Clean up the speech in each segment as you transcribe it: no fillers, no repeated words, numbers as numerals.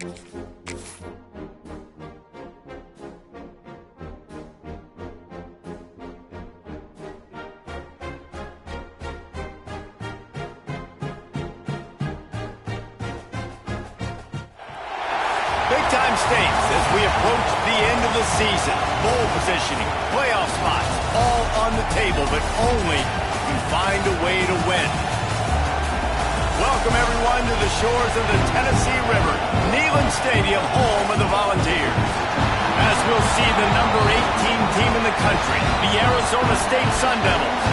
Big-time stakes as we approach the end of the season. Bowl positioning, playoff spots, all on the table, but only if you find a way to win. Welcome, everyone, to the shores of the Tennessee River, Neyland Stadium, home of the Volunteers. As we'll see the number 18 team in the country, the Arizona State Sun Devils,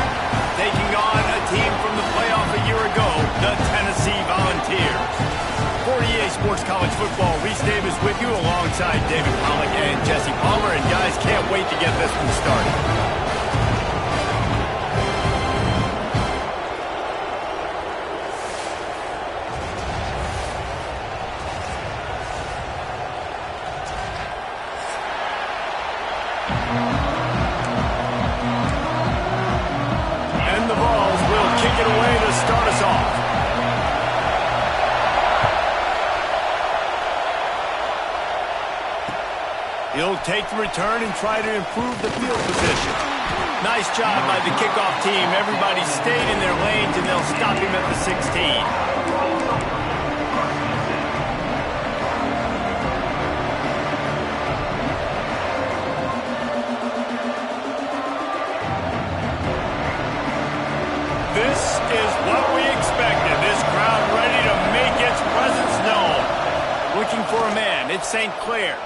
taking on a team from the playoff a year ago, the Tennessee Volunteers. 48 Sports College Football, Reese Davis with you alongside David Pollack and Jesse Palmer. And guys, can't wait to get this one started. And the Vols will kick it away to start us off. He'll take the return and try to improve the field position. Nice job by the kickoff team. Everybody stayed in their lanes, and they'll stop him at the 16. This is what we expected. This crowd ready to make its presence known. Looking for a man. It's St. Clair.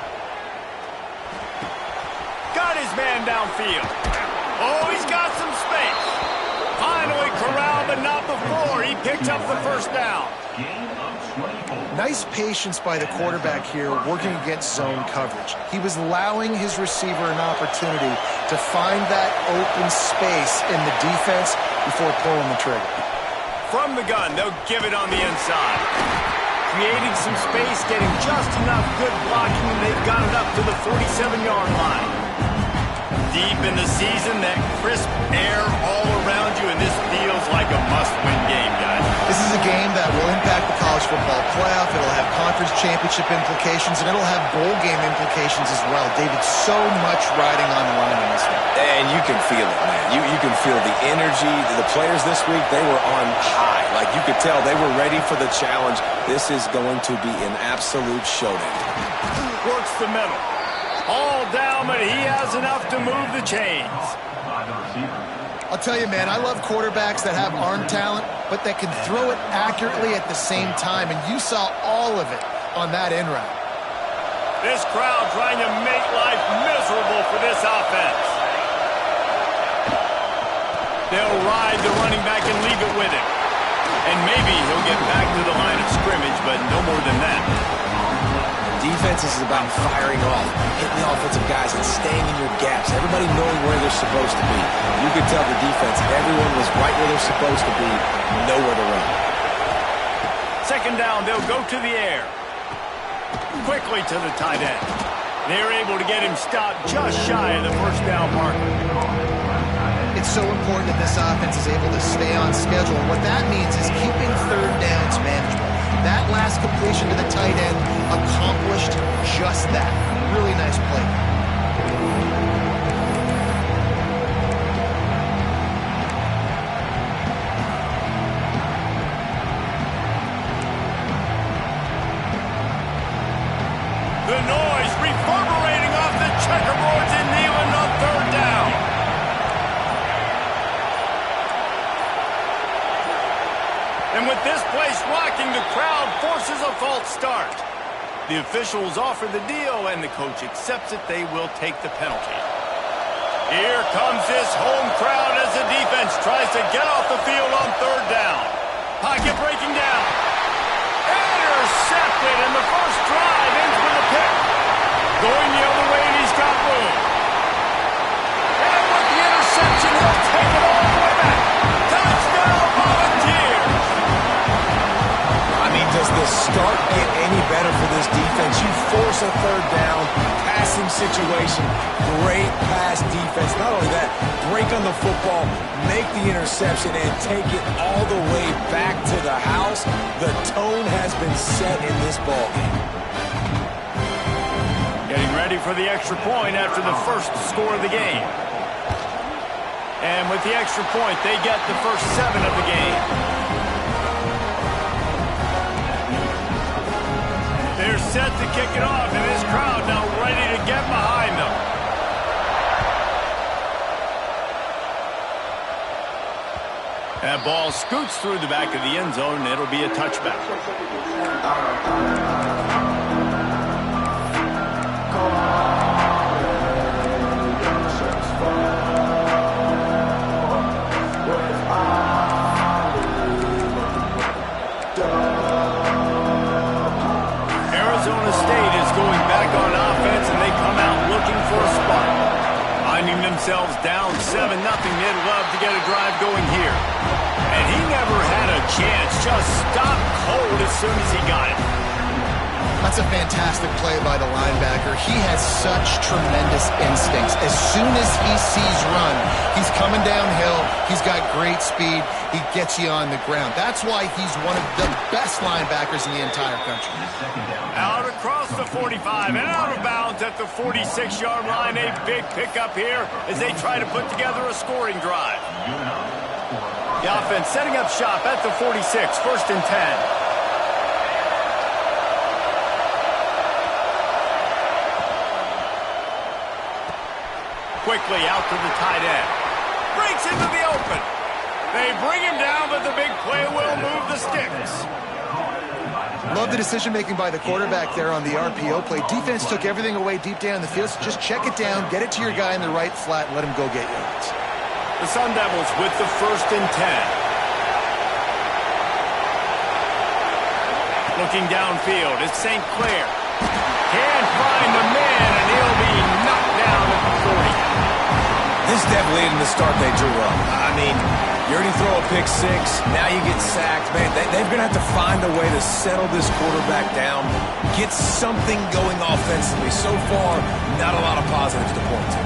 Got his man downfield. Oh, he's got some space. Finally corralled, but not before. He picked up the first down. Nice patience by the quarterback here working against zone coverage. He was allowing his receiver an opportunity to find that open space in the defense before pulling the trigger. From the gun, they'll give it on the inside. Creating some space, getting just enough good blocking, and they've got it up to the 47-yard line. Deep in the season, that crisp air all around you, and this feels like a must-win game, guys. This is a game that will impact the college football playoff. It'll have conference championship implications, and it'll have bowl game implications as well. David, so much riding on the line in this one. And you can feel it, man. You can feel the energy. The players this week, they were on high. Like, you could tell they were ready for the challenge. This is going to be an absolute showdown. Works the middle. All down, but he has enough to move the chains. I'll tell you, man, I love quarterbacks that have arm talent, but that can throw it accurately at the same time, and you saw all of it on that end route. This crowd trying to make life miserable for this offense. They'll ride the running back and leave it with him. And maybe he'll get back to the line of scrimmage, but no more than that. Defense is about firing off, hitting the offensive guys and staying in your gaps. Everybody knowing where they're supposed to be. You could tell the defense, everyone was right where they're supposed to be, nowhere to run. Second down, they'll go to the air. Quickly to the tight end. They're able to get him stopped just shy of the first down marker. It's so important that this offense is able to stay on schedule. And what that means is keeping third downs manageable. That last completion to the tight end accomplished just that. Really nice play. The noise reverberating off the checkerboards in Neyland on third down. And with this place rocking, the crowd forces a false start. The officials offer the deal, and the coach accepts it. They will take the penalty. Here comes this home crowd as the defense tries to get off the field on third down. Pocket breaking down. Intercepted, and the first drive ends with a pick. Going the other way, and he's got room. And with the interception, he'll take it all the way back. Touchdown, Volunteers! I mean, does the start get any better for this defense? You force a third down, passing situation, great pass defense. Not only that, break on the football, make the interception, and take it all the way back to the house. The tone has been set in this ballgame. for the extra point after the first score of the game. And with the extra point, they get the first 7 of the game. They're set to kick it off, and this crowd now ready to get behind them. That ball scoots through the back of the end zone, and it'll be a touchback. Arizona State is going back on offense, and they come out looking for a spot. Finding themselves down 7-0, they'd love to get a drive going here. And he never had a chance, just stopped cold as soon as he got it. That's a fantastic play by the linebacker. He has such tremendous instincts. As soon as he sees run, he's coming downhill. He's got great speed. He gets you on the ground. That's why he's one of the best linebackers in the entire country. Out across the 45 and out of bounds at the 46-yard line. A big pickup here as they try to put together a scoring drive. The offense setting up shop at the 46, 1st and 10. Quickly out to the tight end. Breaks into the open. They bring him down, but the big play will move the sticks. Love the decision-making by the quarterback there on the RPO play. Defense took everything away deep down the field, so just check it down, get it to your guy in the right flat, and let him go get yards. The Sun Devils with the 1st and 10. Looking downfield, it's St. Clair. Can't find the man, and he'll be knocked down at the 40. This definitely isn't the start they drew up. I mean, you already throw a pick 6, now you get sacked. Man, they're going to have to find a way to settle this quarterback down, get something going offensively. So far, not a lot of positives to point to.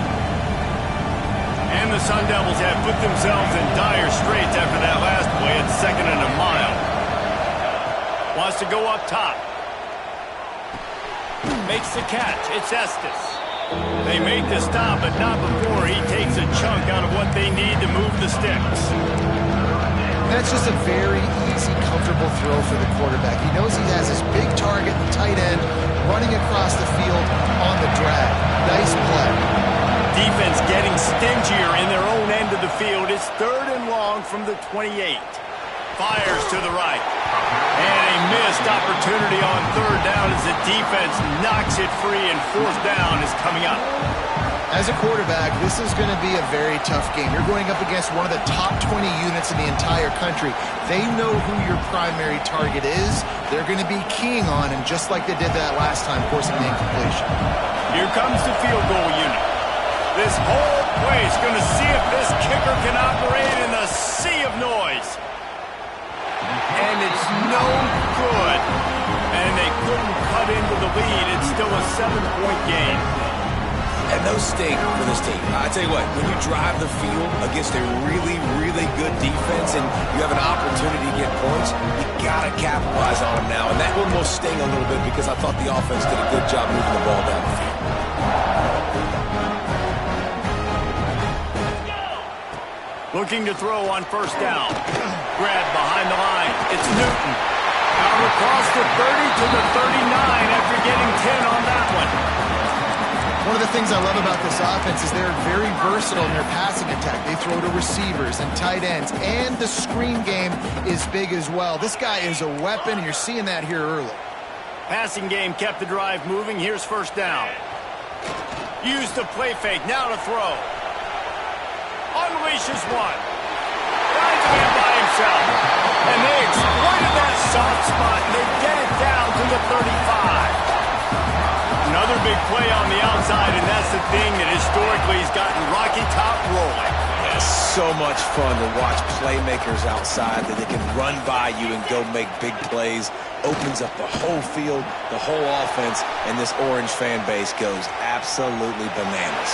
And the Sun Devils have put themselves in dire straits after that last play at 2nd and a mile. Wants to go up top. Makes the catch. It's Estes. They make the stop, but not before he takes a chunk out of what they need to move the sticks. That's just a very easy, comfortable throw for the quarterback. He knows he has his big target, the tight end, running across the field on the drag. Nice play. Defense getting stingier in their own end of the field. It's 3rd and long from the 28. Fires to the right. And a missed opportunity on 3rd down as the defense knocks it free, and 4th down is coming up. As a quarterback, this is going to be a very tough game. You're going up against one of the top 20 units in the entire country. They know who your primary target is. They're going to be keying on him, just like they did that last time, forcing the incompletion. Here comes the field goal unit. This whole place going to see if this kicker can operate in the sea of noise. And it's no good. And they couldn't cut into the lead. It's still a 7-point game. And those stink for this team. I tell you what, when you drive the field against a really, really good defense and you have an opportunity to get points, you got to capitalize on them now. And that one will sting a little bit because I thought the offense did a good job moving the ball down the field. Looking to throw on 1st down. Grab behind the line. It's Newton. Out across the 30 to the 39 after getting 10 on that one. One of the things I love about this offense is they're very versatile in their passing attack. They throw to receivers and tight ends, and the screen game is big as well. This guy is a weapon, and you're seeing that here early. Passing game kept the drive moving. Here's 1st down. Use the play fake. Now to throw. Unleashes one. Finds a man by himself. And they exploited that soft spot, and they get it down to the 35. Another big play on the outside, and that's the thing that historically has gotten Rocky Top rolling. Yeah, so much fun to watch playmakers outside that they can run by you and go make big plays. Opens up the whole field, the whole offense, and this Orange fan base goes absolutely bananas.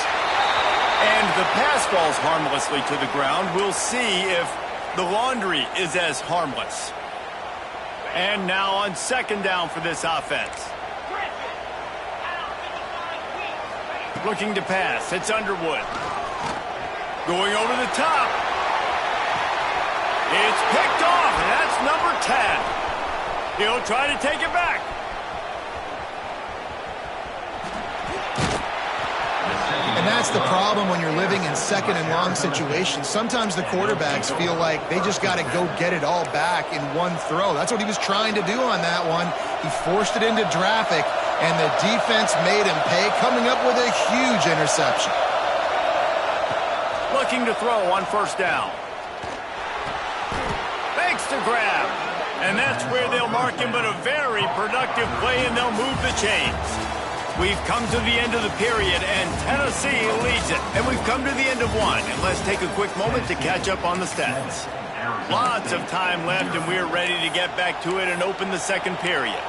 And the pass falls harmlessly to the ground. We'll see if the laundry is as harmless. And now on 2nd down for this offense. Looking to pass. It's Underwood. Going over the top. It's picked off, and that's number 10. He'll try to take it back. And that's the problem when you're living in second and long situations. Sometimes the quarterbacks feel like they just got to go get it all back in one throw. That's what he was trying to do on that one. He forced it into traffic, and the defense made him pay, coming up with a huge interception. Looking to throw on first down. Fakes to grab. And that's where they'll mark him, but a very productive play, and they'll move the chains. We've come to the end of the period, and Tennessee leads it. And we've come to the end of one. And let's take a quick moment to catch up on the stats. Lots of time left, and we're ready to get back to it and open the second period.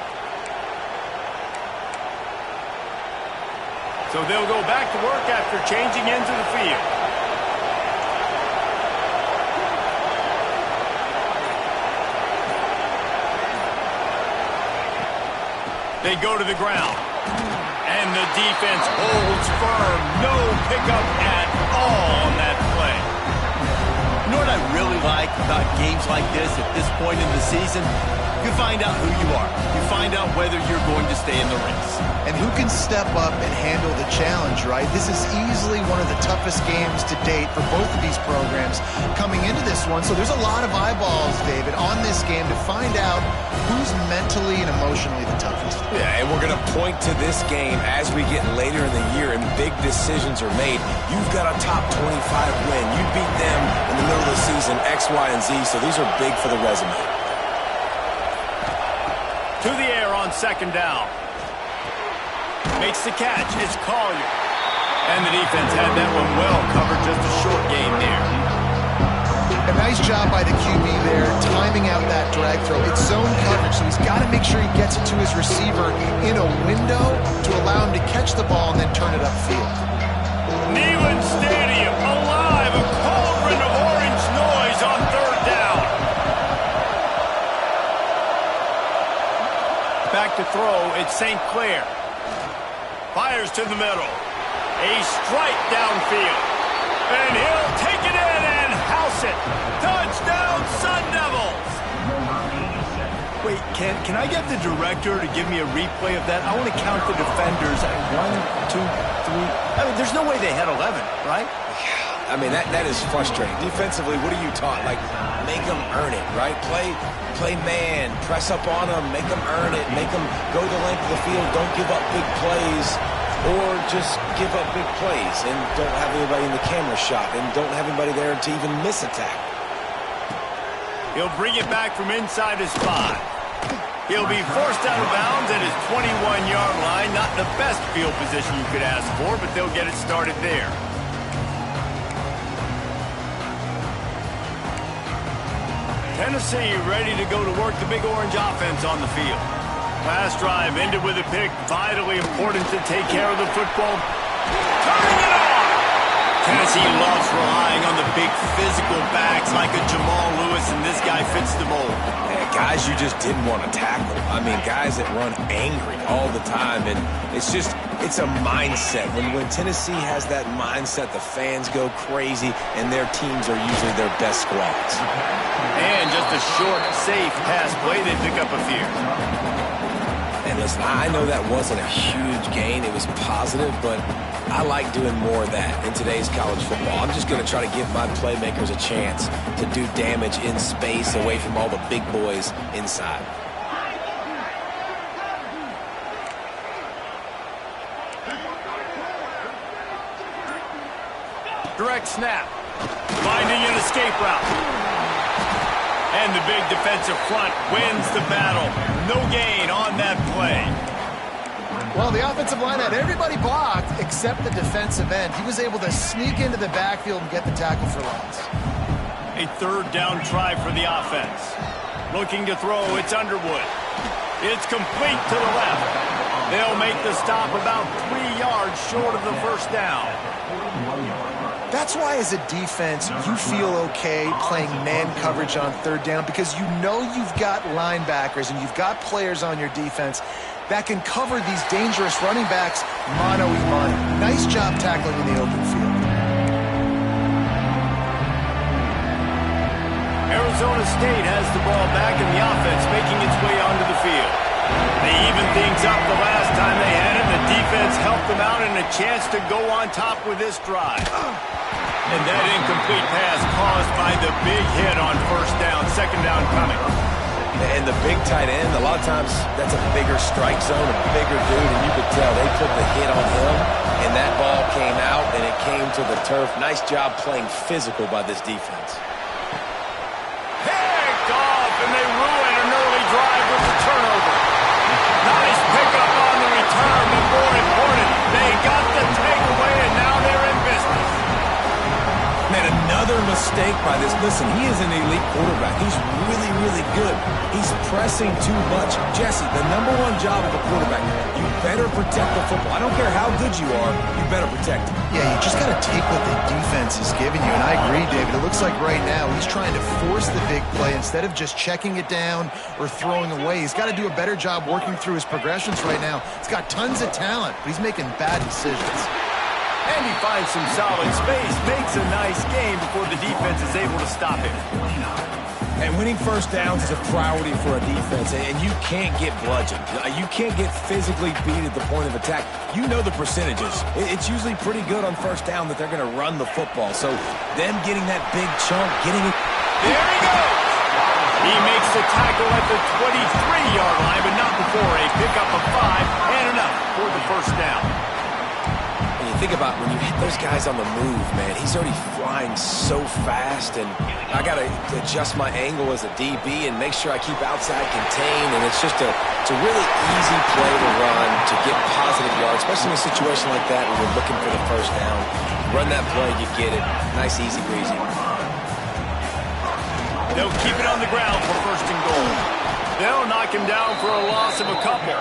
So they'll go back to work after changing into the field. They go to the ground. And the defense holds firm. No pickup at all on that play. You know what I really like about games like this at this point in the season? You find out who you are. You find out whether you're going to stay in the race. And who can step up and handle the challenge, right? This is easily one of the toughest games to date for both of these programs coming into this one. So there's a lot of eyeballs, David, on this game to find out who's mentally and emotionally the toughest. Yeah, and we're going to point to this game as we get later in the year and big decisions are made. You've got a top 25 win. You beat them in the middle of the season, X, Y, and Z, so these are big for the resume. To the air on second down. Makes the catch. It's Collier. And the defense had that one well covered. Just a short game there. A nice job by the QB there, timing out that drag throw. It's zone coverage, so he's got to make sure he gets it to his receiver in a window to allow him to catch the ball and then turn it upfield. Neyland Stadium alive. A cauldron of orange noise on third down. Back to throw. It's St. Clair. Fires to the middle. A strike downfield. And he'll take it in and house it. Touchdown, Sun Devils. Wait, can I get the director to give me a replay of that? I want to count the defenders at 1, 2, 3. I mean, there's no way they had 11, right? I mean, that is frustrating. Defensively, what are you taught? Like, make them earn it, right? Play man, press up on them, make them earn it, make them go the length of the field, don't give up big plays, or just give up big plays and don't have anybody in the camera shot and don't have anybody there to even miss a tackle. He'll bring it back from inside his 5. He'll be forced out of bounds at his 21-yard line. Not the best field position you could ask for, but they'll get it started there. Tennessee ready to go to work the Big Orange offense on the field. Last drive ended with a pick. Vitally important to take care of the football. Turning it on! Tennessee loves relying on the big physical backs like a Jamal Lewis, and this guy fits the mold. Yeah, guys you just didn't want to tackle. I mean, guys that run angry all the time, and it's a mindset. When Tennessee has that mindset, the fans go crazy, and their teams are usually their best squads. And just a short, safe pass play, they pick up a few. And listen, I know that wasn't a huge gain. It was positive, but I like doing more of that in today's college football. I'm just going to try to give my playmakers a chance to do damage in space away from all the big boys inside. Direct snap. Finding an escape route. And the big defensive front wins the battle. No gain on that play. Well, the offensive line had everybody blocked except the defensive end. He was able to sneak into the backfield and get the tackle for loss. A third down try for the offense. Looking to throw, it's Underwood. It's complete to the left. They'll make the stop about 3 yards short of the first down. That's why as a defense, you feel okay playing man coverage on third down because you know you've got linebackers and you've got players on your defense that can cover these dangerous running backs mano-a-mano. Nice job tackling in the open field. Arizona State has the ball back in the offense, making its way onto the field. They evened things up the last time they had it. The defense helped them out and a chance to go on top with this drive. And that incomplete pass caused by the big hit on first down, second down coming. And the big tight end, a lot of times that's a bigger strike zone, a bigger dude, and you could tell they put the hit on him, and that ball came out, and it came to the turf. Nice job playing physical by this defense. Picked off, and they ruin an early drive with the turnover. Nice pickup on the return, but more important, they got the takeaway, and now they're in business. Man, another mistake by this. Listen, he is an elite quarterback. He's really, really good. He's pressing too much. Jesse, the #1 job of a quarterback, you better protect the football. I don't care how good you are, you better protect it. Yeah, you just got to take what the defense is giving you. And I agree, David. It looks like right now he's trying to force the big play instead of just checking it down or throwing away. He's got to do a better job working through his progressions right now. He's got tons of talent, but he's making bad decisions. And he finds some solid space, makes a nice game before the defense is able to stop him. And winning first downs is a priority for a defense, and you can't get bludgeoned. You can't get physically beat at the point of attack. You know the percentages. It's usually pretty good on first down that they're going to run the football. So them getting that big chunk, getting it. There he goes. He makes the tackle at the 23-yard line, but not before a pickup of 5 and enough for the first down. Think about when you hit those guys on the move, man. He's already flying so fast, and I got to adjust my angle as a DB and make sure I keep outside contained, and it's just it's a really easy play to run to get positive yards, especially in a situation like that when you're looking for the first down. Run that play, you get it. Nice, easy breezy. They'll keep it on the ground for first and goal. They'll knock him down for a loss of a couple.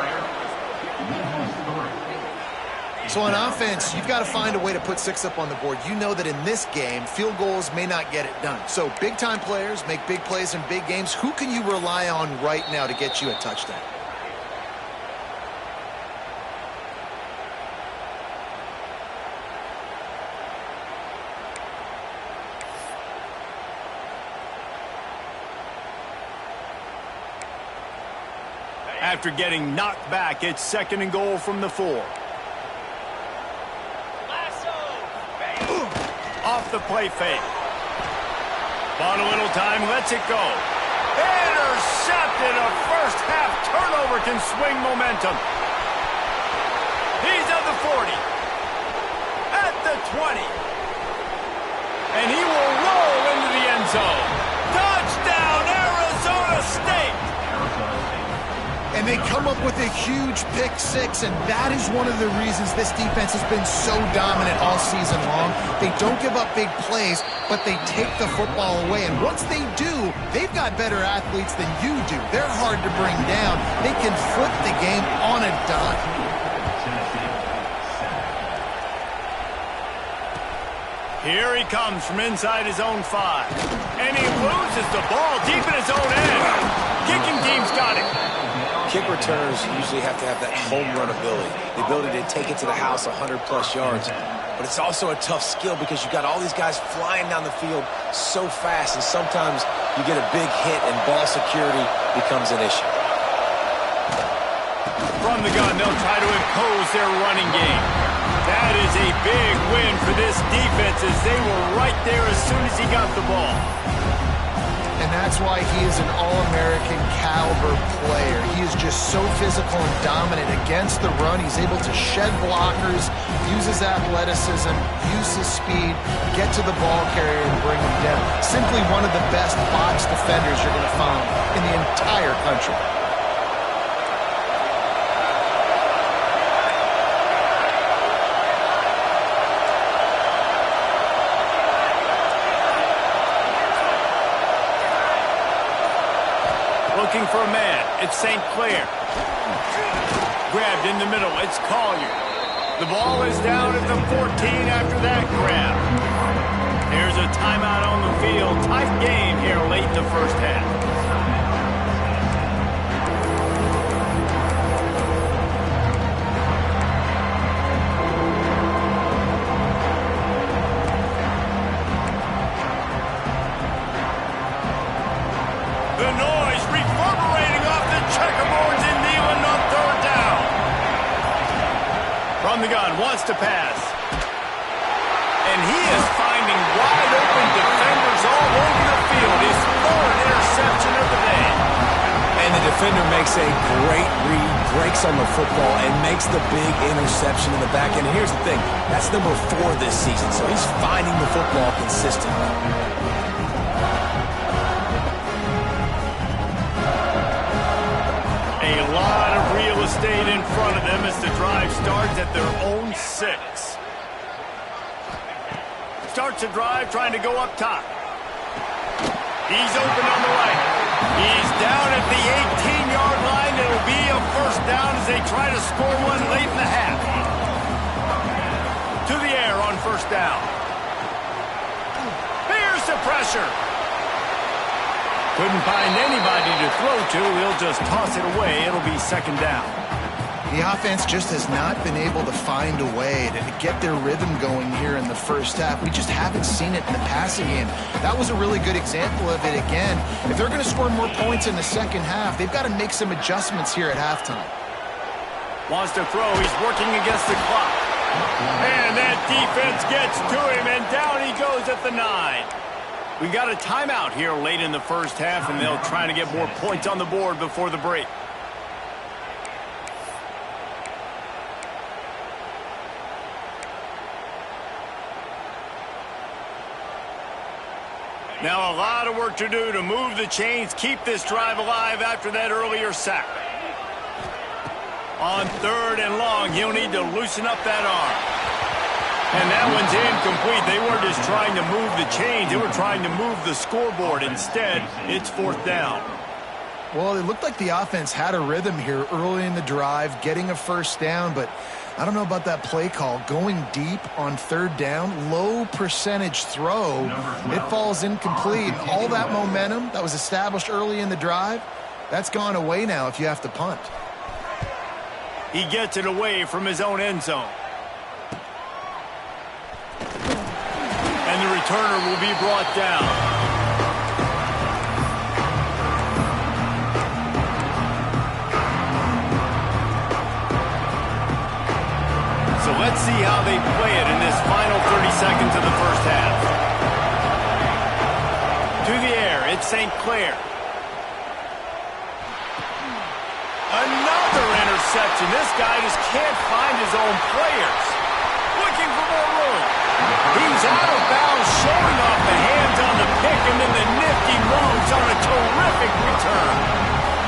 So on offense, you've got to find a way to put 6 up on the board. You know that in this game, field goals may not get it done. So big-time players make big plays in big games. Who can you rely on right now to get you a touchdown? After getting knocked back, it's second and goal from the 4. Off the play fake. Bought a little time, lets it go. Intercepted. A first half turnover can swing momentum. He's at the 40. At the 20. And he will roll into the end zone. Touchdown, Arizona State. And they come up with a huge pick-6, and that is one of the reasons this defense has been so dominant all season long. They don't give up big plays, but they take the football away. And once they do, they've got better athletes than you do. They're hard to bring down. They can flip the game on a dime. Here he comes from inside his own 5. And he loses the ball deep in his own end. Kicking team's got it. Kick returners usually have to have that home run ability, the ability to take it to the house 100-plus yards. But it's also a tough skill because you've got all these guys flying down the field so fast, and sometimes you get a big hit and ball security becomes an issue. From the gun, they'll try to impose their running game. That is a big win for this defense as they were right there as soon as he got the ball. And that's why he is an All-American caliber player. He is just so physical and dominant against the run. He's able to shed blockers, use his athleticism, use his speed, get to the ball carrier and bring him down. Simply one of the best box defenders you're going to find in the entire country. Looking for a man. It's St. Clair. Grabbed in the middle. It's Collier. The ball is down at the 14 after that grab. Here's a timeout on the field. Tight game here late in the first half. On the gun, wants to pass. And he is finding wide open defenders all over the field. His third interception of the day. And the defender makes a great read, breaks on the football, and makes the big interception in the back end. Here's the thing, that's number 4 this season, so he's finding the football consistently. A lot of real estate in front of them as the drive starts at their own 6. Starts the drive trying to go up top. He's open on the right. He's down at the 18-yard line. It'll be a first down as they try to score one late in the half. To the air on first down. Here's the pressure. Couldn't find anybody to throw to. He'll just toss it away. It'll be second down. The offense just has not been able to find a way to get their rhythm going here in the first half. We just haven't seen it in the passing game. That was a really good example of it again. If they're going to score more points in the second half, they've got to make some adjustments here at halftime. Wants to throw. He's working against the clock. And that defense gets to him, and down he goes at the 9. We got a timeout here late in the first half, and they'll try to get more points on the board before the break. Now a lot of work to do to move the chains, keep this drive alive after that earlier sack. On third and long, he'll need to loosen up that arm. And that one's incomplete. They weren't just trying to move the chains, they were trying to move the scoreboard. Instead, it's fourth down. Well, it looked like the offense had a rhythm here early in the drive, getting a first down, but I don't know about that play call. Going deep on third down, low percentage throw, it falls incomplete. All that momentum that was established early in the drive, that's gone away now if you have to punt. He gets it away from his own end zone. And the returner will be brought down. So let's see how they play it in this final 30 seconds of the first half. To the air, it's St. Clair. Another interception. This guy just can't find his own players. Looking for more room. He's out of bounds, showing off the hands on the pick, and then the nifty moves on a terrific return.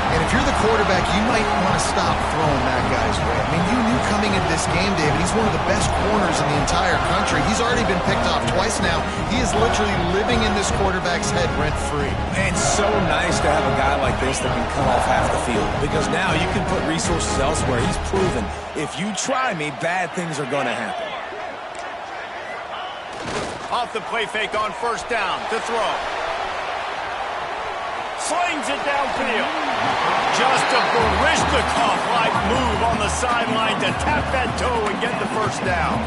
And if you're the quarterback, you might want to stop throwing that guy's way. I mean, you knew coming into this game, David, he's one of the best corners in the entire country. He's already been picked off twice now. He is literally living in this quarterback's head rent-free. And so nice to have a guy like this that can cut off half the field, because now you can put resources elsewhere. He's proven, if you try me, bad things are going to happen. Off the play fake on first down to throw. Slings it downfield. Just a Baryshnikov-like move on the sideline to tap that toe and get the first down.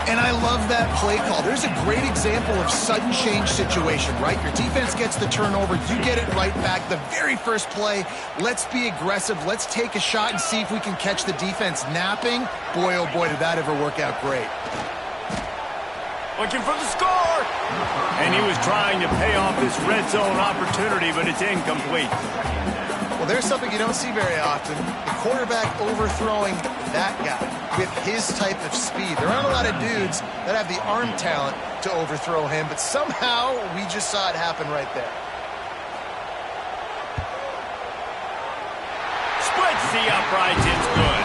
And I love that play call. There's a great example of sudden change situation, right? Your defense gets the turnover, you get it right back. The very first play, let's be aggressive. Let's take a shot and see if we can catch the defense napping. Boy, oh boy, did that ever work out great. Looking for the score. And he was trying to pay off this red zone opportunity, but it's incomplete. Well, there's something you don't see very often. The quarterback overthrowing that guy with his type of speed. There aren't a lot of dudes that have the arm talent to overthrow him, but somehow we just saw it happen right there. Splits the uprights, it's good.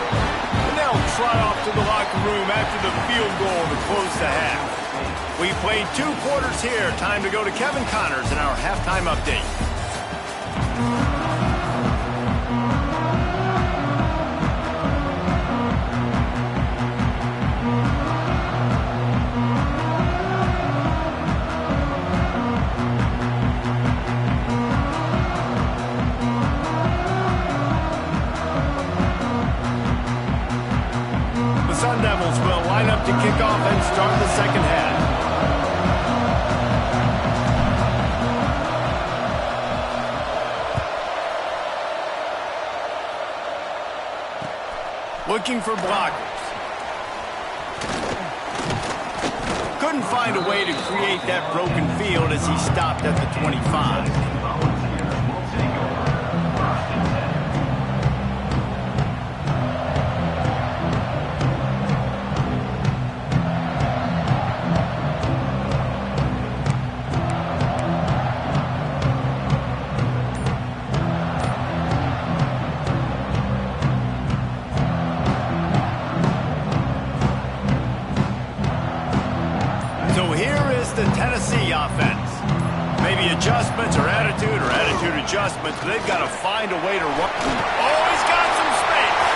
And they'll trot off to the locker room after the field goal to close the half. We played 2 quarters here. Time to go to Kevin Connors in our halftime update. The Sun Devils will line up to kick off and start the second half. Looking for blockers. couldn't find a way to create that broken field as he stopped at the 25. The Tennessee offense. Maybe adjustments or attitude adjustments, but they've got to find a way to run. Oh, he's got some space.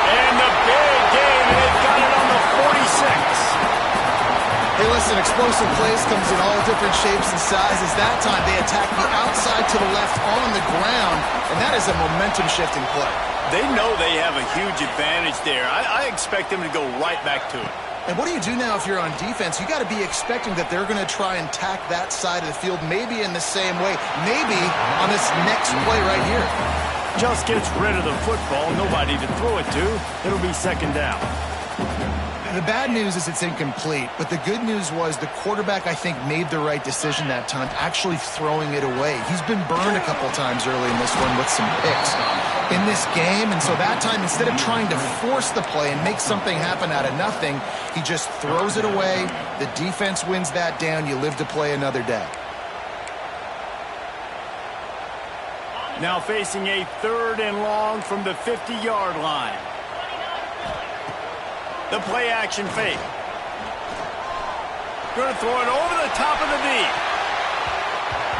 And the big game, they've got it on the 46. Hey, listen, explosive plays comes in all different shapes and sizes. That time they attack the outside to the left on the ground, and that is a momentum-shifting play. They know they have a huge advantage there. I expect them to go right back to it. And what do you do now if you're on defense? You got to be expecting that they're going to try and tack that side of the field, maybe in the same way, maybe on this next play right here. Just gets rid of the football, nobody to throw it to. It'll be second down. The bad news is it's incomplete, but the good news was the quarterback, I think, made the right decision that time, actually throwing it away. He's been burned a couple times early in this one with some picks in this game, and so that time, instead of trying to force the play and make something happen out of nothing, he just throws it away. The defense wins that down. You live to play another day. Now facing a 3rd and long from the 50-yard line. The play-action fake. Going to throw it over the top of the knee.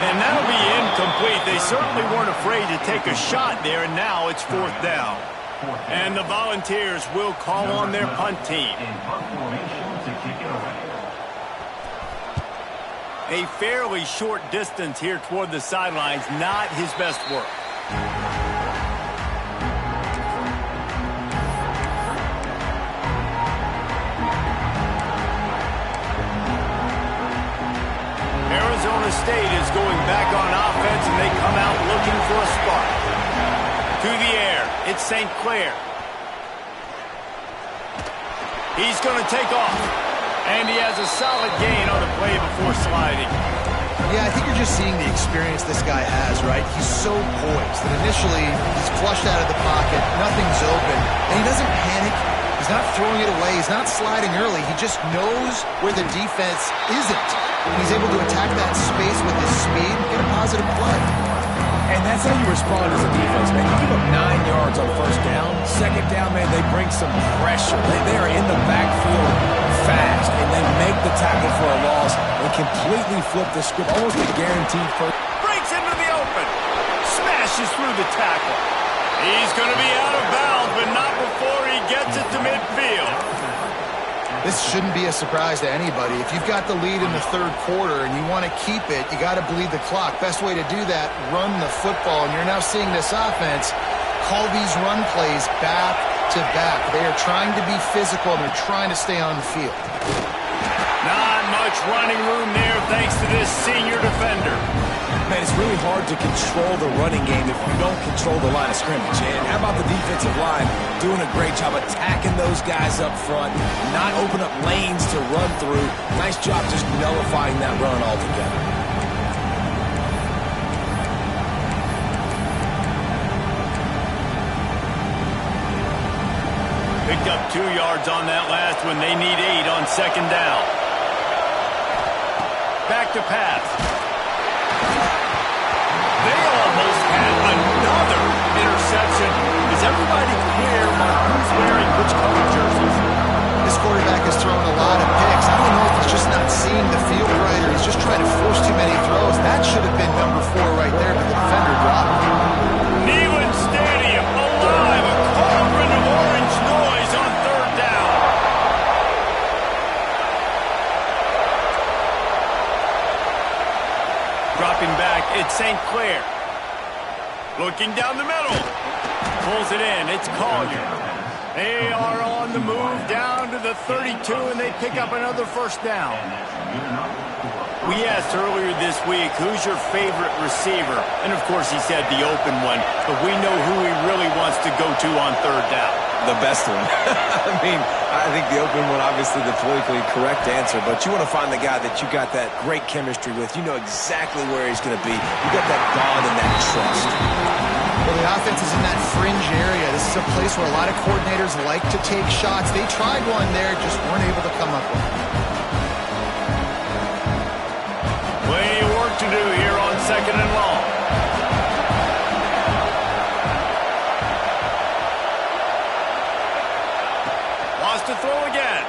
And that'll be incomplete. They certainly weren't afraid to take a shot there, and now it's 4th down. And the Volunteers will call on their punt team. A fairly short distance here toward the sidelines, not his best work. Arizona State is going back on offense, and they come out looking for a spark. To the air, it's St. Clair. He's going to take off, and he has a solid gain on the play before sliding. Yeah, I think you're just seeing the experience this guy has, right? He's so poised that initially he's flushed out of the pocket, nothing's open, and he doesn't panic. He's not throwing it away. He's not sliding early. He just knows where the defense isn't. He's able to attack that space with his speed and get a positive play. And that's how you respond as a defense, man. You give up 9 yards on 1st down. 2nd down, man, they bring some pressure. They are in the backfield fast, and they make the tackle for a loss and completely flip the script. Almost a guaranteed first. Breaks into the open. Smashes through the tackle. He's going to be out of bounds, but not before he gets it to midfield. This shouldn't be a surprise to anybody. If you've got the lead in the 3rd quarter and you want to keep it, you got to bleed the clock. Best way to do that, run the football. And you're now seeing this offense call these run plays back to back. They are trying to be physical, and they're trying to stay on the field. Not much running room there thanks to this senior defender. Man, it's really hard to control the running game if you don't control the line of scrimmage. And how about the defensive line doing a great job attacking those guys up front, not open up lanes to run through. Nice job just nullifying that run altogether. Picked up 2 yards on that last one. They need 8 on 2nd down. Back to pass. They almost had another interception. Is everybody clear on who's wearing which color jerseys? This quarterback has thrown a lot of picks. I don't know if he's just not seeing the field right or he's just trying to force too many throws. That should have been number 4 right there, but the defender dropped it. Neyland Stadium alive. A cauldron of orange noise on 3rd down. Dropping back, it's St. Clair. Looking down the middle. Pulls it in, it's Collier. They are on the move down to the 32, and they pick up another 1st down. We asked earlier this week, who's your favorite receiver? And, of course, he said the open one. But we know who he really wants to go to on third down. The best one. I mean, I think the open one, obviously the politically correct answer, but you want to find the guy that you got that great chemistry with. You know exactly where he's going to be. You got that bond and that trust. Well, the offense is in that fringe area. This is a place where a lot of coordinators like to take shots. They tried one there, just weren't able to come up with it. Plenty of work to do here on 2nd and long. Wants to throw again.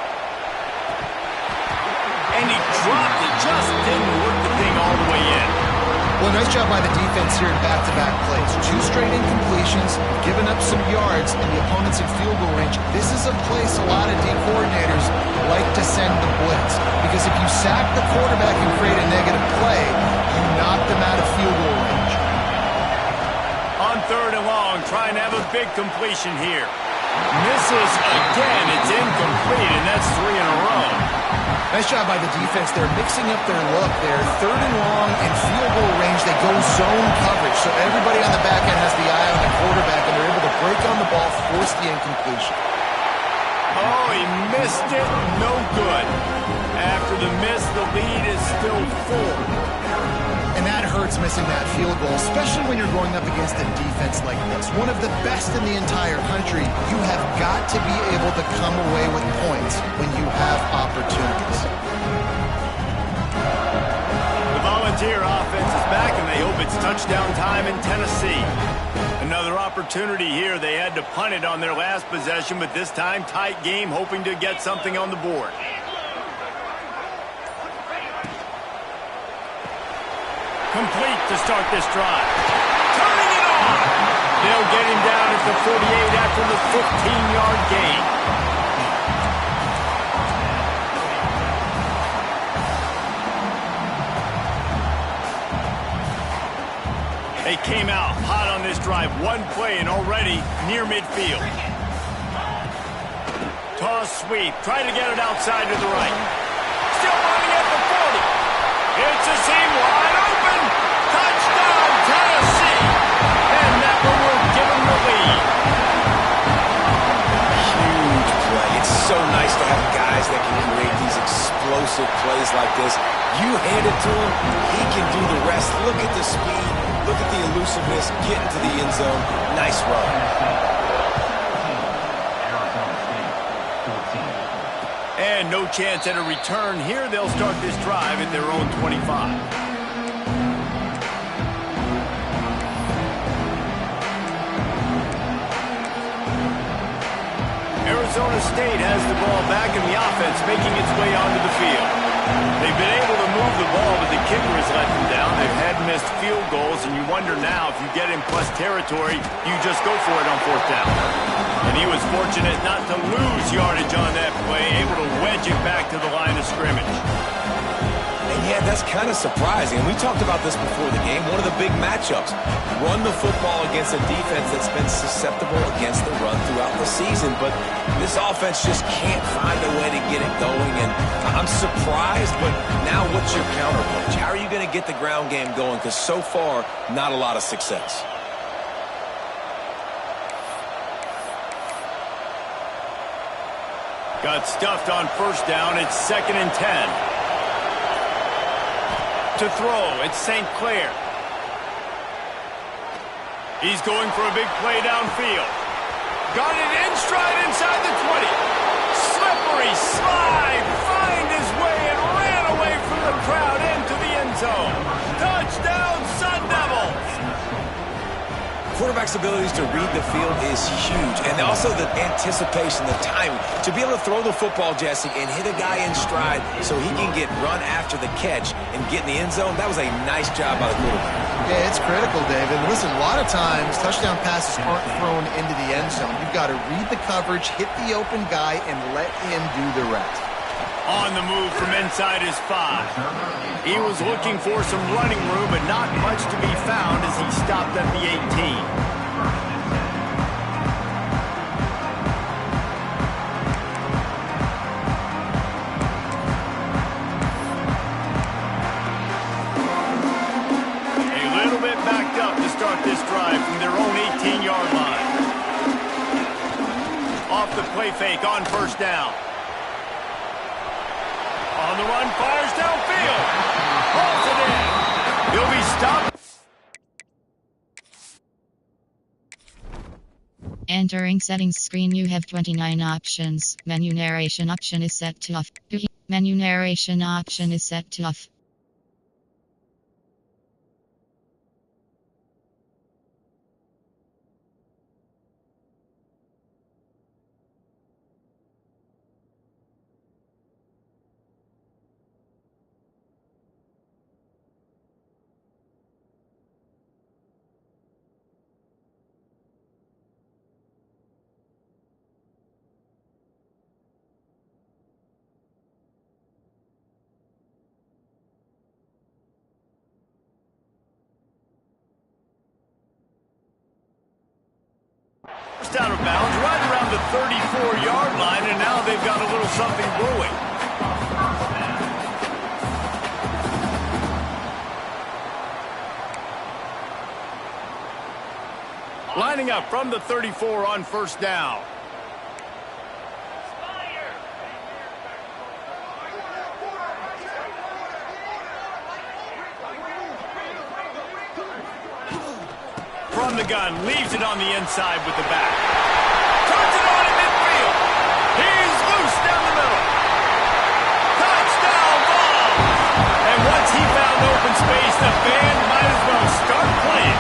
And he dropped it. Just didn't work the thing all the way in. Well, nice job by the defense here in back-to-back plays. 2 straight incompletions, giving up some yards, and the opponent's in field goal range. This is a place a lot of D coordinators like to send the blitz, because if you sack the quarterback and create a negative play, you knock them out of field goal range. On 3rd and long, trying to have a big completion here. Misses again. It's incomplete, and that's 3 in a row. Nice job by the defense. They're mixing up their look there. 3rd and long and field goal range. They go zone coverage. So everybody on the back end has the eye on the quarterback, and they're able to break on the ball, force the incompletion. Oh, he missed it. No good. After the miss, the lead is still 4. And that hurts missing that field goal, especially when you're going up against a defense like this. One of the best in the entire country. You have got to be able to come away with points when you have opportunities. The Volunteer offense is back, and they hope it's touchdown time in Tennessee. Another opportunity here. They had to punt it on their last possession, but this time tight game, hoping to get something on the board. Complete to start this drive. Turning it on! They'll get him down at the 48 after the 15-yard gain. They came out hot on this drive. 1 play and already near midfield. Toss sweep. Try to get it outside to the right. Still running at the 40. It's a seam wide open. Touchdown, Tennessee. And that one will give them the lead. Huge play. It's so nice to have guys that can create these explosive plays like this. You hand it to him, he can do the rest. Look at the speed. Look at the elusiveness. Get into the end zone. Nice run. And no chance at a return here. They'll start this drive at their own 25. Arizona State has the ball back in the offense, making its way onto the field. They've been able to move the ball, but the kicker has let them down. They've had missed field goals, and you wonder now if you get in plus territory, you just go for it on 4th down. And he was fortunate not to lose yardage on that play, able to wedge it back to the line of scrimmage. And yeah, that's kind of surprising. And we talked about this before the game. One of the big matchups. Run the football against a defense that's been susceptible against the run throughout the season. But this offense just can't find a way to get it going. And I'm surprised, but now what's your counterpunch? How are you going to get the ground game going? Because so far, not a lot of success. Got stuffed on 1st down. It's 2nd and 10. To throw, it's St. Clair. He's going for a big play downfield. Got it in stride inside the 20. Slippery slide, find his way and ran away from the crowd into the end zone. Touchdown, Sun Devils! Quarterback's abilities to read the field is huge, and also the anticipation, the timing. To be able to throw the football, Jesse, and hit a guy in stride so he can get run after the catch and get in the end zone, that was a nice job by the quarterback. Yeah, it's critical, David. Listen, a lot of times touchdown passes aren't thrown into the end zone. You've got to read the coverage, hit the open guy, and let him do the rest. On the move from inside his 5. He was looking for some running room, but not much to be found as he stopped at the 18. Off the play fake on first down. On the run, fires downfield. Hauls it in. He'll be stopped. Entering settings screen, you have 29 options. Menu narration option is set to off. Menu narration option is set to off. Out of bounds right around the 34-yard line, and now they've got a little something brewing. Lining up from the 34 on first down. From the gun, leaves it on the inside with the back. Turns it on in midfield. He's loose down the middle. Touchdown ball. And once he found open space, the band might as well start playing.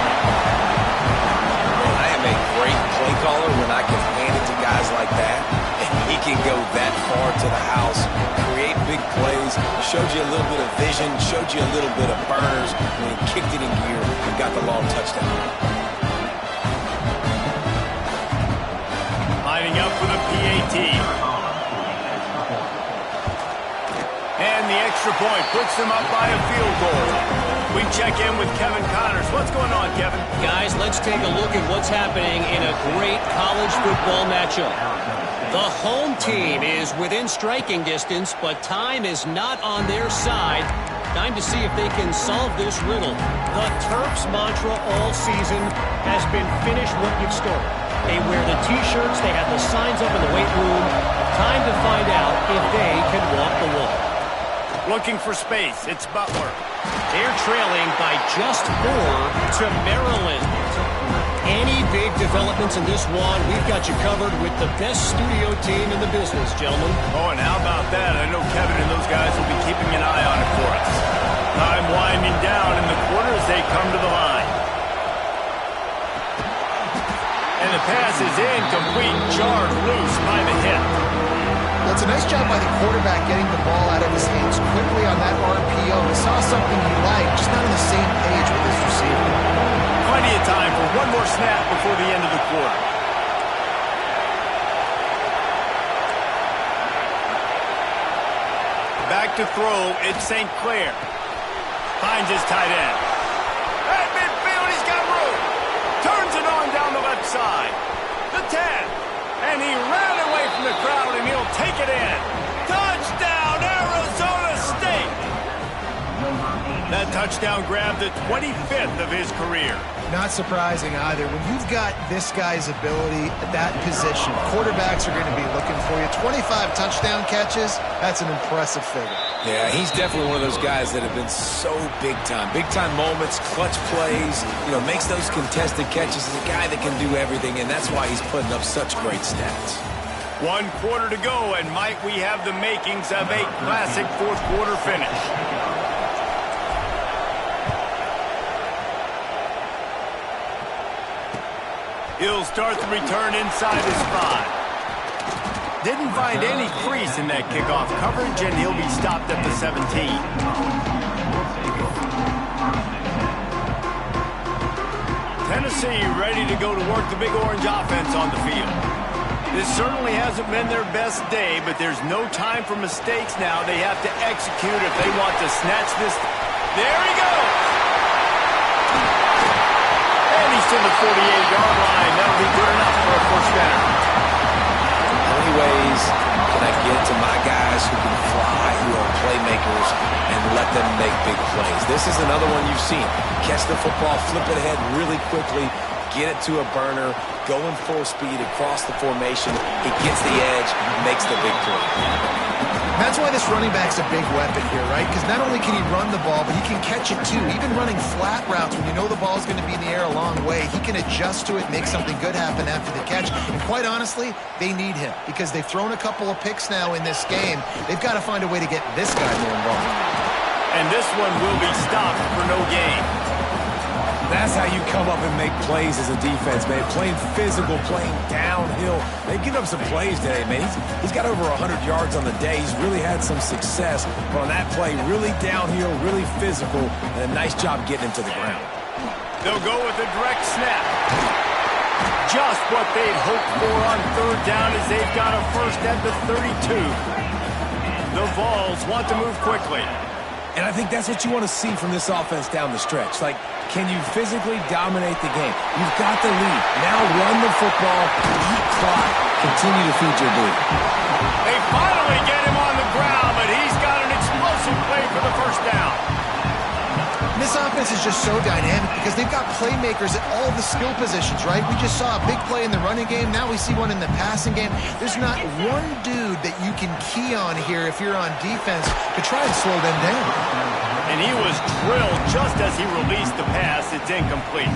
I am a great play caller when I can hand it to guys like that. And he can go that far to the house, create big plays, showed you a little bit of vision, showed you a little bit of burners when he kicked it in gear and got the long touchdown. Lining up for the PAT. And the extra point puts them up by a field goal. We check in with Kevin Connors. What's going on, Kevin? Guys, let's take a look at what's happening in a great college football matchup. The home team is within striking distance, but time is not on their side. Time to see if they can solve this riddle. The Terps' mantra all season has been finish what you've started. They wear the T-shirts, they have the signs up in the weight room. Time to find out if they can walk the walk. Looking for space, it's Butler. They're trailing by just 4 to Maryland. Any big developments in this one, we've got you covered with the best studio team in the business, gentlemen. Oh, and how about that? I know Kevin and those guys will be keeping an eye on it for us. Time winding down in the quarter as they come to the line. And the pass is incomplete, jarred loose by the hip. That's a nice job by the quarterback getting the ball out of his hands quickly on that RPO. He saw something he liked, just not on the same page with his receiver. Plenty of time for one more snap before the end of the quarter. Back to throw, it's St. Clair. Finds his tight end. At midfield, he's got room. Turns it on down the left side. The 10. And he ran away from the crowd, and he'll take it in. Touchdown, Arizona State! That touchdown grabbed the 25th of his career. Not surprising either. When you've got this guy's ability at that position, quarterbacks are going to be looking for you. 25 touchdown catches, that's an impressive figure. Yeah, he's definitely one of those guys that have been so big time. Big time moments, clutch plays, makes those contested catches. He's a guy that can do everything, and that's why he's putting up such great stats. 1 quarter to go, and might we have the makings of a classic fourth quarter finish. He'll start the return inside his 5. Didn't find any crease in that kickoff coverage, and he'll be stopped at the 17. Tennessee ready to go to work the Big Orange offense on the field. This certainly hasn't been their best day, but there's no time for mistakes now. They have to execute if they want to snatch this. There he goes! And he's to the 48-yard line. That'll be good enough for a first down. How many ways can I get to my guys who can fly, who are playmakers, and let them make big plays? This is another one you've seen. Catch the football, flip it ahead really quickly, get it to a burner, going full speed across the formation. He gets the edge, makes the big play. That's why this running back's a big weapon here, right? Because not only can he run the ball, but he can catch it too. Even running flat routes when you know the ball's going to be in the air a long way, he can adjust to it, make something good happen after the catch. And quite honestly, they need him because they've thrown a couple of picks now in this game. They've got to find a way to get this guy more involved. And this one will be stopped for no gain. That's how you come up and make plays as a defense, man. Playing physical, playing downhill. They've given up some plays today, man. He's got over 100 yards on the day. He's really had some success. But on that play, really downhill, really physical, and a nice job getting him to the ground. They'll go with a direct snap. Just what they'd hoped for on third down as they've got a first at the 32. The Vols want to move quickly. And I think that's what you want to see from this offense down the stretch. Like, can you physically dominate the game? You've got the lead. Now run the football, eat clock, continue to feed your bleed. They finally get him on the ground, but he's got an explosive play for the first down. This offense is just so dynamic because they've got playmakers at all the skill positions, right? We just saw a big play in the running game. Now we see one in the passing game. There's not one dude that you can key on here if you're on defense to try and slow them down. And he was drilled just as he released the pass. It's incomplete.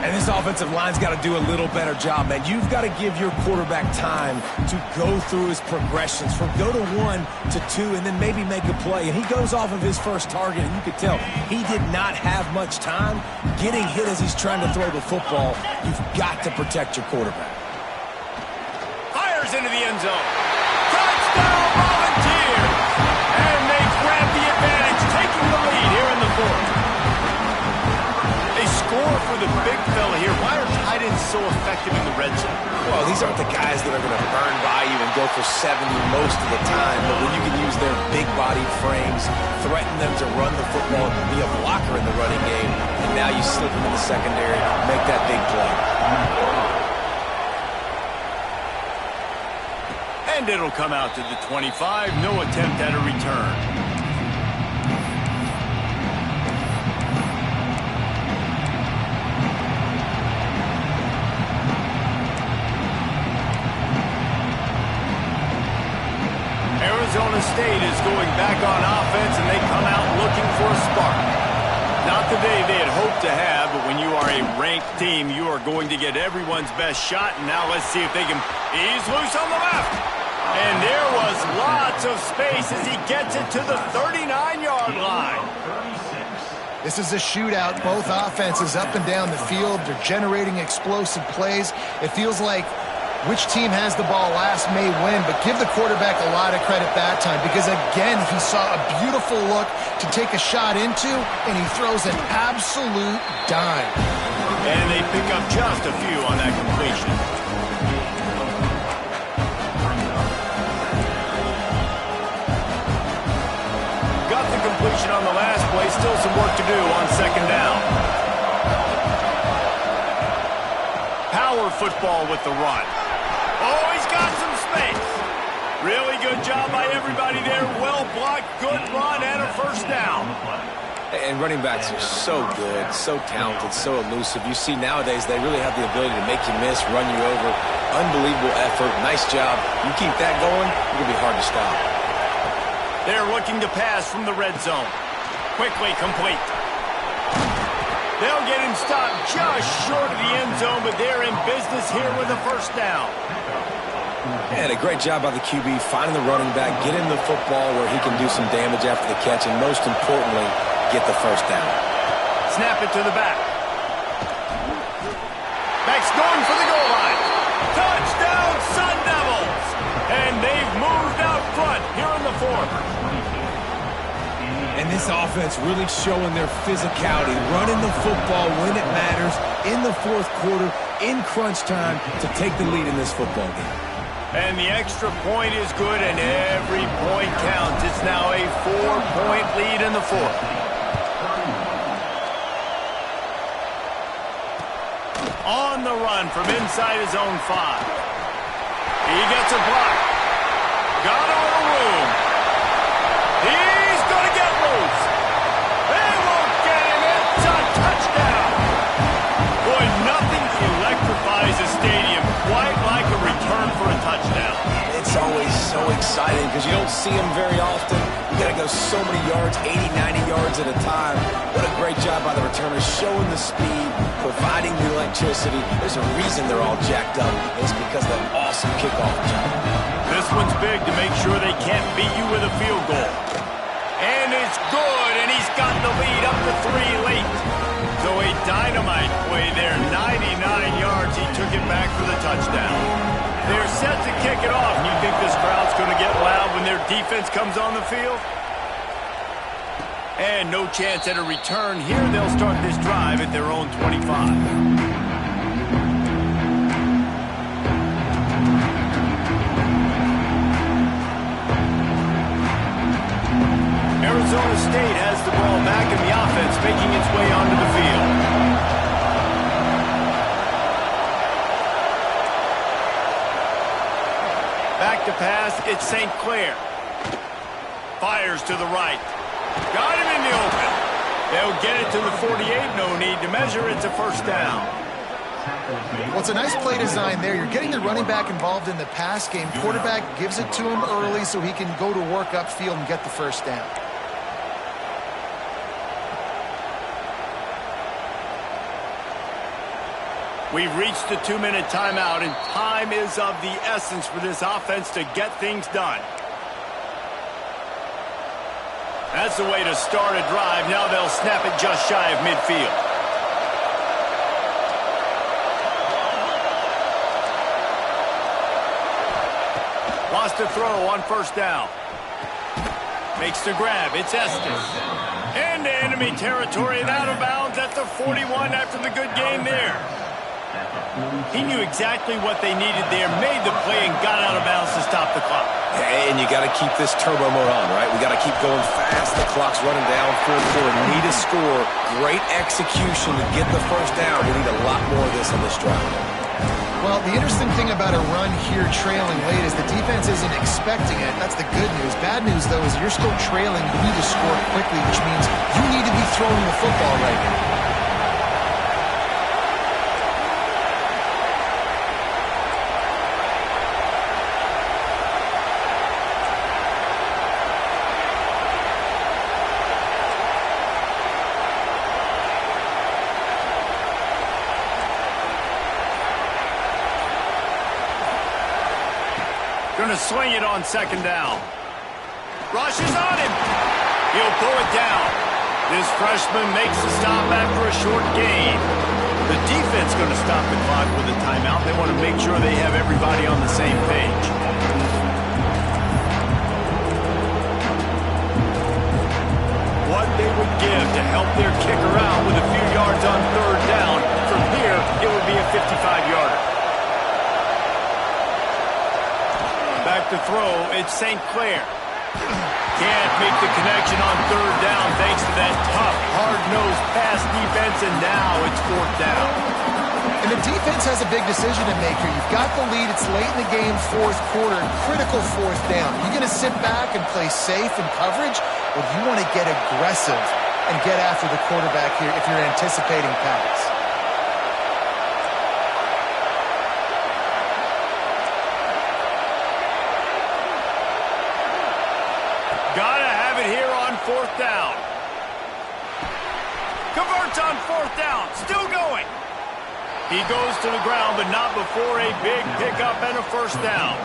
And this offensive line's got to do a little better job, man. You've got to give your quarterback time to go through his progressions from go to 1 to 2 and then maybe make a play. And he goes off of his first target, and you could tell he did not have much time getting hit as he's trying to throw the football. You've got to protect your quarterback. Fires into the end zone. Touchdown, Volunteers! And they grab the advantage, taking the lead here in the fourth. They score for the big fella here. Why are tight ends so effective in the red zone? Well, these aren't the guys that are going to burn by you and go for 70 most of the time, but when you can use their big-bodied frames, threaten them to run the football, be a blocker in the running game, and now you slip them in the secondary, make that big play. And it'll come out to the 25. No attempt at a return. Arizona State is going back on offense, and they come out looking for a spark. Not the day they had hoped to have, but when you are a ranked team, you are going to get everyone's best shot. And now let's see if they can. He's loose on the left. And there was lots of space as he gets it to the 39-yard line. This is a shootout. Both offenses up and down the field. They're generating explosive plays. It feels like which team has the ball last may win, but give the quarterback a lot of credit that time because, again, he saw a beautiful look to take a shot into, and he throws an absolute dime. And they pick up just a few on that completion. Got the completion on the last play. Still some work to do on second down. Power football with the run. Oh, he's got some space. Really good job by everybody there. Well blocked, good run, and a first down. And running backs are so good, so talented, so elusive. You see nowadays they really have the ability to make you miss, run you over. Unbelievable effort. Nice job. You keep that going, it's going to be hard to stop. They're looking to pass from the red zone. Quickly complete. They'll get him stopped just short of the end zone, but they're in business here with a first down. And a great job by the QB finding the running back, get him the football where he can do some damage after the catch, and most importantly, get the first down. Snap it to the back. Back's going for the goal line. Touchdown, Sun Devils! And they've moved out front here in the fourth. And this offense really showing their physicality, running the football when it matters, in the fourth quarter, in crunch time, to take the lead in this football game. And the extra point is good, and every point counts. It's now a 4-point lead in the fourth. On the run from inside his own 5. He gets a block. Got all the room. He's going to get loose. They won't get him. It's a touchdown. Boy, nothing because you don't see them very often. You got to go so many yards, 80, 90 yards at a time. What a great job by the returners, showing the speed, providing the electricity. There's a reason they're all jacked up. It's because of that awesome kickoff return. This one's big to make sure they can't beat you with a field goal. And it's good, and he's got the lead up to 3 late. So a dynamite play there, 99 yards. He took it back for the touchdown. They're set to kick it off. You think this crowd's going to get loud when their defense comes on the field? And no chance at a return here. They'll start this drive at their own 25. Arizona State has the ball back in the offense, making its way onto the field. Back to pass, it's St. Clair. Fires to the right. Got him in the open. They'll get it to the 48, no need to measure, it's a first down. Well, it's a nice play design there. You're getting the running back involved in the pass game. Quarterback gives it to him early so he can go to work upfield and get the first down. We've reached the 2-minute timeout, and time is of the essence for this offense to get things done. That's the way to start a drive. Now they'll snap it just shy of midfield. Lost a throw on first down. Makes the grab. It's Estes. Into enemy territory and out of bounds at the 41 after the good game there. He knew exactly what they needed there, made the play, and got out of bounds to stop the clock. And you got to keep this turbo mode on, right? We got to keep going fast. The clock's running down, fourth quarter. Need a score. Great execution to get the first down. We need a lot more of this on this drive. Well, the interesting thing about a run here trailing late is the defense isn't expecting it. That's the good news. Bad news, though, is you're still trailing. You need to score quickly, which means you need to be throwing the football right now. Going to swing it on second down. Rush is on him. He'll pull it down. This freshman makes the stop after a short gain. The defense going to stop the clock with a timeout. They want to make sure they have everybody on the same page. What they would give to help their kicker out with a few yards on third down. From here, it would be a 55-yarder. Back to throw, it's St. Clair. Can't make the connection on third down thanks to that tough, hard-nosed pass defense, and now it's fourth down. And the defense has a big decision to make here. You've got the lead. It's late in the game, fourth quarter, critical fourth down. You're going to sit back and play safe in coverage, or do you want to get aggressive and get after the quarterback here if you're anticipating pass? Gotta have it here on fourth down. Converts on fourth down. Still going. He goes to the ground, but not before a big pickup and a first down.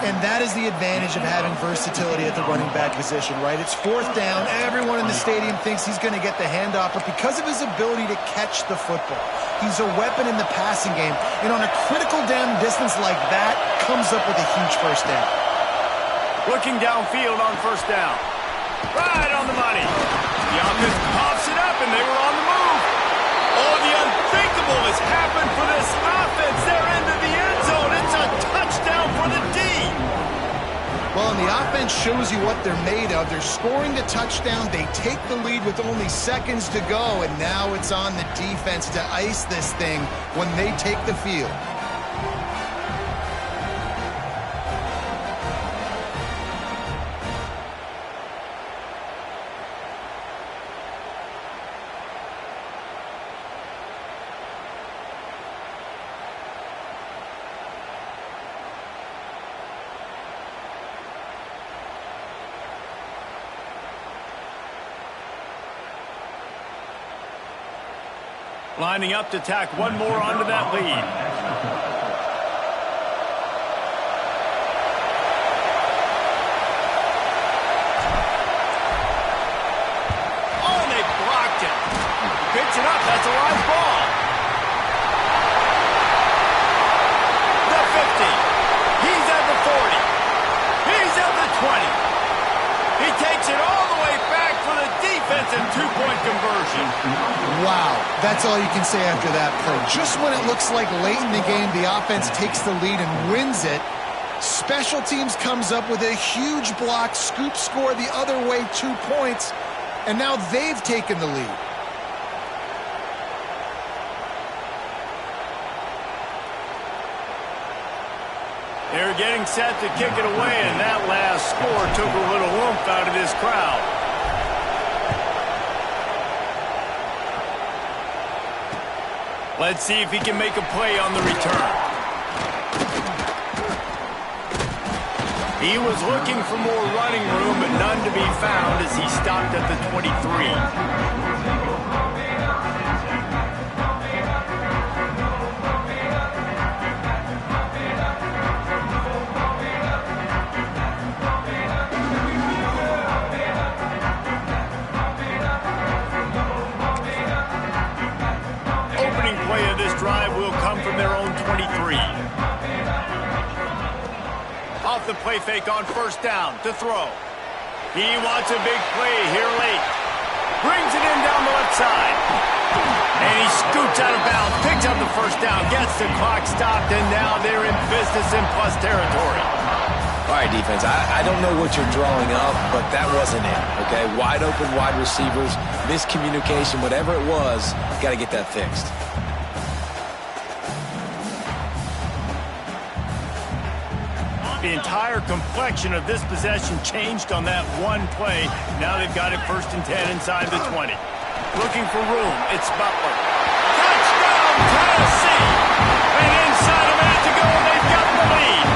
And that is the advantage of having versatility at the running back position, right? It's fourth down. Everyone in the stadium thinks he's going to get the handoff, but because of his ability to catch the football, he's a weapon in the passing game. And on a critical down distance like that, comes up with a huge first down. Looking downfield on first down. Right on the money. The offense pops it up, and they were on the move. Oh, the unthinkable has happened for this offense. They're into the end zone. It's a touchdown for the D. Well, and the offense shows you what they're made of. They're scoring the touchdown. They take the lead with only seconds to go, and now it's on the defense to ice this thing when they take the field. Lining up to tack one more onto that lead. Oh, they blocked it. Picks it up. That's a live ball. The 50. He's at the 40. He's at the 20. He takes it all the way back for the defense and two-point conversion. Wow, that's all you can say after that play. Just when it looks like late in the game, the offense takes the lead and wins it. Special teams comes up with a huge block, scoop score the other way, 2 points, and now they've taken the lead. They're getting set to kick it away, and that last score took a little oomph out of this crowd. Let's see if he can make a play on the return. He was looking for more running room, but none to be found as he stopped at the 23. Drive will come from their own 23. Off the play fake on first down to throw. He wants a big play here late. Brings it in down the left side. And he scoots out of bounds, picks up the first down, gets the clock stopped, and now they're in business in plus territory. All right, defense, I don't know what you're drawing up, but that wasn't it, okay? Wide open wide receivers, miscommunication, whatever it was, got to get that fixed. The entire complexion of this possession changed on that one play. Now they've got it 1st and 10 inside the 20. Looking for room. It's Butler. Touchdown, Tennessee! And inside a minute to go, and they've got the lead.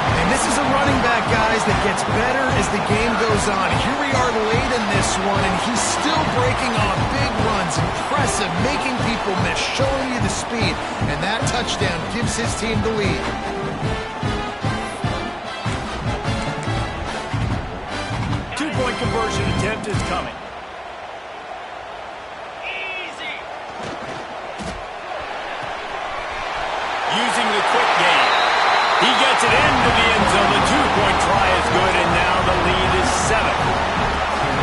And this is a running back, guys, that gets better as the game goes on. Here we are late in this one, and he's still breaking off big runs. Impressive, making people miss, showing you the speed. And that touchdown gives his team the lead. Two-point conversion attempt is coming. Easy. Using the quick game. He gets it into the end zone. The two-point try is good, and now the lead is 7.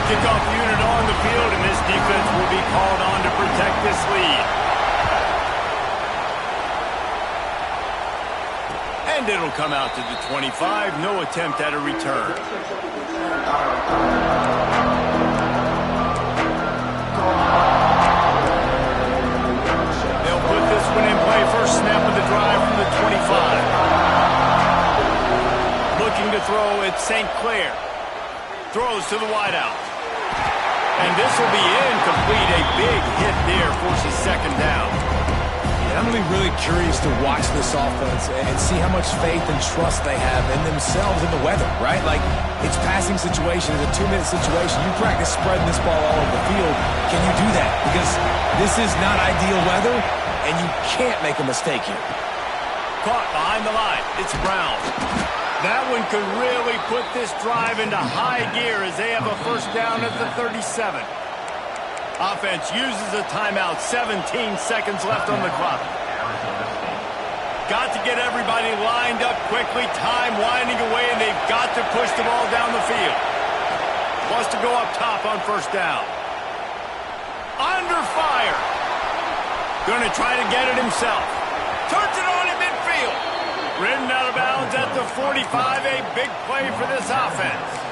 Kickoff unit on the field, and this defense will be called on to protect this lead. And it'll come out to the 25. No attempt at a return. They'll put this one in play. First snap of the drive from the 25. Looking to throw at St. Clair. Throws to the wideout. And this will be incomplete. A big hit there forces second down. I'm going to be really curious to watch this offense and see how much faith and trust they have in themselves and the weather, right? Like, it's passing situation, it's a 2-minute situation. You practice spreading this ball all over the field. Can you do that? Because this is not ideal weather, and you can't make a mistake here. Caught behind the line. It's Brown. That one could really put this drive into high gear as they have a first down at the 37. Offense uses a timeout. 17 seconds left on the clock. Got to get everybody lined up quickly. Time winding away, and they've got to push the ball down the field. Wants to go up top on first down. Under fire. Going to try to get it himself. Turns it on in midfield. Ridden out of bounds at the 45. A big play for this offense.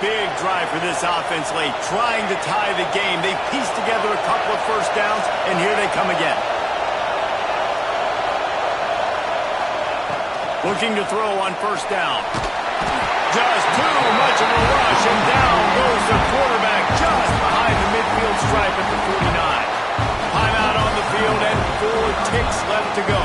Big drive for this offense late, trying to tie the game. They pieced together a couple of first downs, and here they come again. Looking to throw on first down. Just too much of a rush, and down goes the quarterback just behind the midfield stripe at the 49. Timeout on the field, and 4 ticks left to go.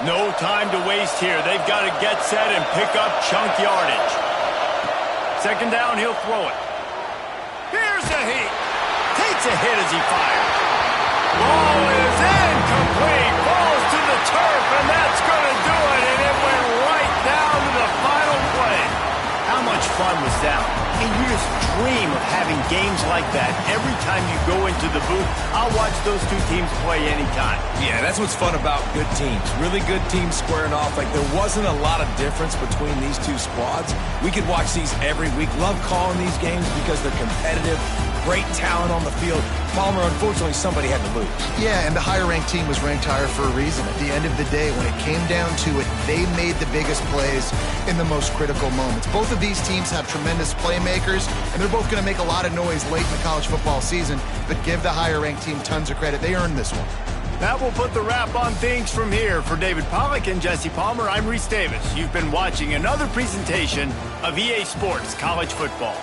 No time to waste here. They've got to get set and pick up chunk yardage. Second down, he'll throw it. Here's a heat. Takes a hit as he fires. Ball is incomplete. Falls to the turf, and that's going to do it. And it went right down to the final play. How much fun was that? And you just dream of having games like that every time you go into the booth. I'll watch those two teams play anytime. Yeah, that's what's fun about good teams. Really good teams squaring off. Like, there wasn't a lot of difference between these two squads. We could watch these every week. Love calling these games because they're competitive. Great talent on the field. Palmer, unfortunately, somebody had to lose. Yeah, and the higher-ranked team was ranked higher for a reason. At the end of the day, when it came down to it, they made the biggest plays in the most critical moments. Both of these teams have tremendous playmakers, and they're both going to make a lot of noise late in the college football season, but give the higher-ranked team tons of credit. They earned this one. That will put the wrap on things from here. For David Pollack and Jesse Palmer, I'm Reese Davis. You've been watching another presentation of EA Sports College Football.